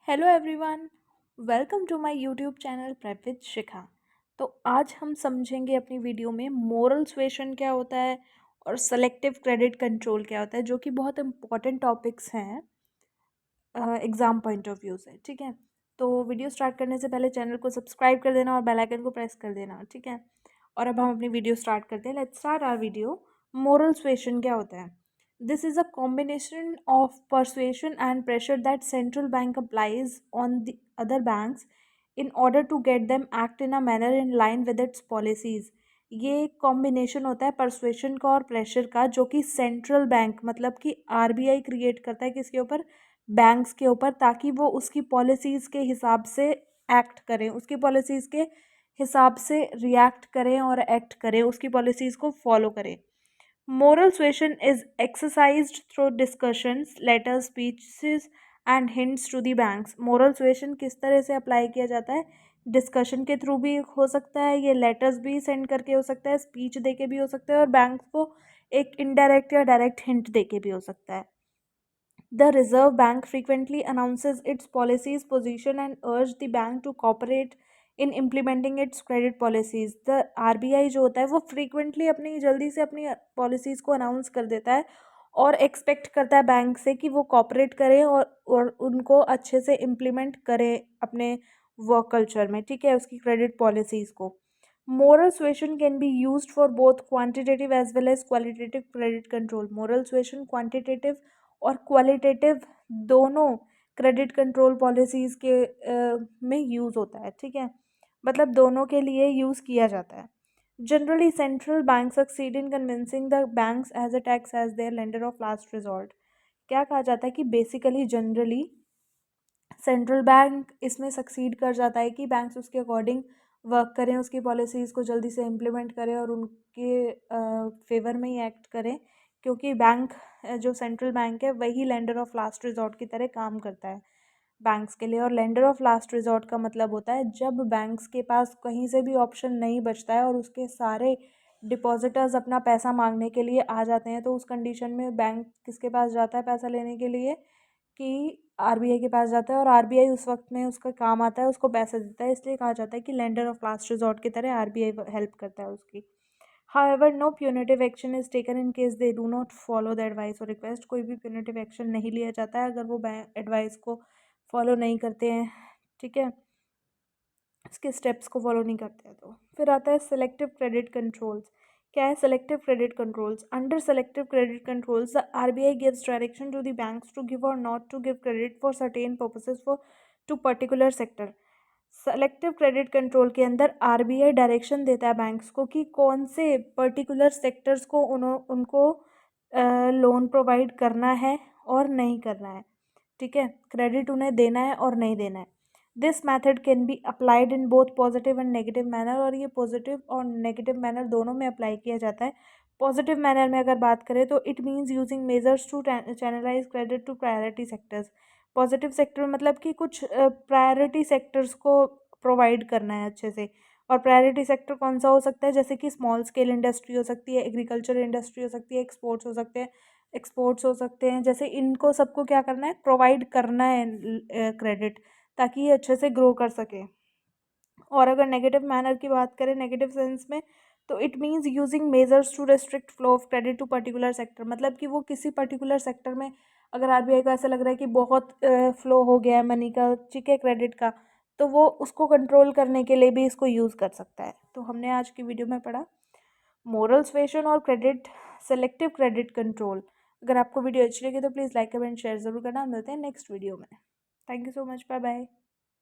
Hello everyone, welcome to my YouTube channel prep with Shikha. तो आज हम समझेंगे अपनी वीडियो में मोरल सुएशन क्या होता है और सेलेक्टिव क्रेडिट कंट्रोल क्या होता है, जो कि बहुत इंपॉर्टेंट टॉपिक्स हैं एग्ज़ाम पॉइंट ऑफ व्यू से। ठीक है, तो वीडियो स्टार्ट करने से पहले चैनल को सब्सक्राइब कर देना और बेल आइकन को प्रेस कर देना। ठीक है, और अब हम अपनी वीडियो स्टार्ट करते हैं। Let's start our video. Moral suasion क्या होता है? This is a combination of persuasion and pressure that central bank applies on the other banks in order to get them act in a manner in line with its policies. ये combination होता है persuasion का और pressure का, जो कि central bank मतलब कि आरबीआई क्रिएट करता है किसके ऊपर? बैंक्स के ऊपर, ताकि वो उसकी पॉलिसीज़ के हिसाब से एक्ट करें, उसकी पॉलिसीज़ के हिसाब से रिएक्ट करें और एक्ट करें, उसकी पॉलिसीज़ को फॉलो करें। Moral suasion is exercised through discussions, letters, speeches and hints to the banks. Moral suasion किस तरह से अप्लाई किया जाता है? डिस्कशन के थ्रू भी हो सकता है, ये लेटर्स भी सेंड करके हो सकता है, स्पीच दे के भी हो सकता है, और बैंक को एक इनडायरेक्ट या डायरेक्ट हिंट दे के भी हो सकता है। The Reserve Bank frequently announces its policies, position and urge the bank to cooperate in implementing its credit policies. The RBI जो होता है वो frequently अपनी जल्दी से अपनी policies को announce कर देता है और expect करता है बैंक से कि वो cooperate करें और उनको अच्छे से implement करें अपने work culture में। ठीक है, उसकी credit policies को। Moral suasion can be used for both quantitative as well as qualitative credit control. Moral suasion quantitative और क्वालिटेटिव दोनों क्रेडिट कंट्रोल पॉलिसीज़ के में यूज़ होता है। ठीक है, मतलब दोनों के लिए यूज़ किया जाता है। Generally central bank succeed in convincing the banks as a tax as their lender of last resort. क्या कहा जाता है कि बेसिकली जनरली सेंट्रल बैंक इसमें सक्सीड कर जाता है कि बैंक्स उसके अकॉर्डिंग वर्क करें, उसकी पॉलिसीज़ को जल्दी से इम्प्लीमेंट करें और उनके फेवर में ही एक्ट करें, क्योंकि बैंक जो सेंट्रल बैंक है वही लेंडर ऑफ लास्ट रिजॉर्ट की तरह काम करता है बैंक्स के लिए। और लेंडर ऑफ लास्ट रिजॉर्ट का मतलब होता है जब बैंक्स के पास कहीं से भी ऑप्शन नहीं बचता है और उसके सारे डिपॉजिटर्स अपना पैसा मांगने के लिए आ जाते हैं, तो उस कंडीशन में बैंक किसके पास जाता है पैसा लेने के लिए? कि आरबीआई के पास जाता है, और आरबीआई उस वक्त में उसका काम आता है, उसको पैसा देता है। इसलिए कहा जाता है कि लेंडर ऑफ लास्ट रिजॉर्ट की तरह आरबीआई हेल्प करता है उसकी। However, no punitive action is taken in case they do not follow the advice or request. कोई भी punitive action नहीं लिया जाता है अगर वो एडवाइस को फॉलो नहीं करते हैं। ठीक है, इसके स्टेप्स को फॉलो नहीं करते हैं। तो फिर आता है सेलेक्टिव क्रेडिट कंट्रोल्स। क्या है selective credit controls? Under selective credit controls the RBI gives direction to the banks to give और not to give credit for certain purposes for to particular sector. Selective credit control के अंदर RBI direction देता है banks को कि कौन से particular sectors को उनको लोन प्रोवाइड करना है और नहीं करना है। ठीक है, क्रेडिट उन्हें देना है और नहीं देना है। This method can be applied in both positive and negative manner, और ये पॉजिटिव और नेगेटिव मैनर दोनों में अप्लाई किया जाता है। पॉजिटिव मैनर में अगर बात करें तो it means using measures to channelize credit to priority sectors. Positive sector मतलब कि कुछ प्रायोरिटी सेक्टर्स को प्रोवाइड करना है अच्छे से। और प्रायोरिटी सेक्टर कौन सा हो सकता है? जैसे कि स्मॉल स्केल इंडस्ट्री हो सकती है, एग्रीकल्चर इंडस्ट्री हो सकती है, एक्सपोर्ट्स हो सकते हैं। जैसे इनको सबको क्या करना है? प्रोवाइड करना है क्रेडिट, ताकि ये अच्छे से ग्रो कर सके। और अगर नेगेटिव मैनर की बात करें, नेगेटिव सेंस में, तो it means using measures to restrict flow of credit to particular sector. मतलब कि वो किसी पर्टिकुलर सेक्टर में अगर आरबीआई को ऐसा लग रहा है कि बहुत फ्लो हो गया है मनी का, ठीक है, क्रेडिट का, तो वो उसको कंट्रोल करने के लिए भी इसको यूज़ कर सकता है। तो हमने आज की वीडियो में पढ़ा मोरल सुएशन और क्रेडिट सेलेक्टिव क्रेडिट कंट्रोल। अगर आपको वीडियो अच्छी लगी तो प्लीज़ लाइक कमेंट शेयर ज़रूर करना। मिलते हैं नेक्स्ट वीडियो में। Thank you so much, bye bye.